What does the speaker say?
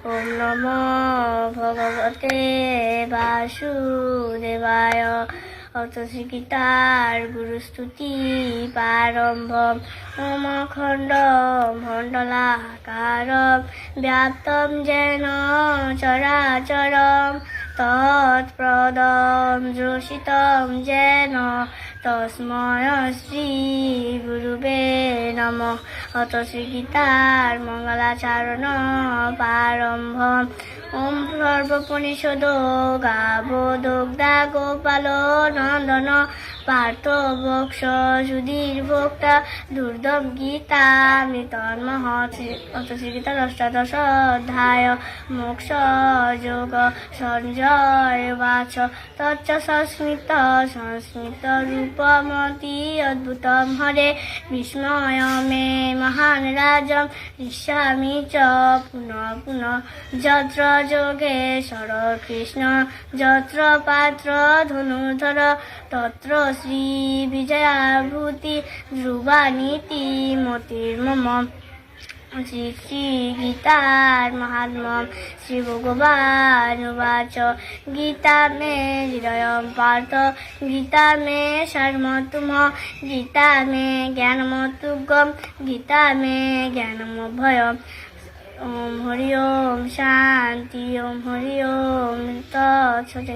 ওম নমো ভগবতে বাসুদেবায়। অত শ্রীগীতার গুরুস্তুতি প্রারম্ভম। ওম খণ্ডম মণ্ডলাকারম ব্যাপ্তম যেন চরাচরম তৎপ্রদম যোষিতম যেন তস্মৈ শ্রী গুরুবে নমঃ। অত শ্রীগীতার মঙ্গলাচরণ প্রারম্ভম। ওম সর্বোপনিষদ গাবোদগ্ধা গোপাল নন্দন পার্থ বক্ষ সুধীর ভোক্তা দুর্দম গীতা মৃতন্মহৎ। অত শ্রীগীতার অষ্টাদশ অধ্যায় মোক্ষ যোগ সঞ্জয় বাচ। তচ্চ সংস্মৃত সংস্মৃত রূপমতি অদ্ভুতম হরে বিস্ময় মে মহান রাজম ইষ্যামি চ পুনঃ পুনঃ। যত্র যোগেশ্বর কৃষ্ণ যত্র পাত্র ধনুধর তত্র শ্রী বিজয়াভূতি ধ্রুবানীতি মতির্মম। শ্রী শ্রী গীতার মাহাত্ম্যম। শ্রী ভগবানুবাচ গীতা মে হৃদয়ম পার্থ গীতা মে সারমতুম গীতা মে জ্ঞানমতুগ্গম গীতা মে জ্ঞানমভয়ম। ওম হরি ওম শান্তি ওম হরি ওম তৎসৎ।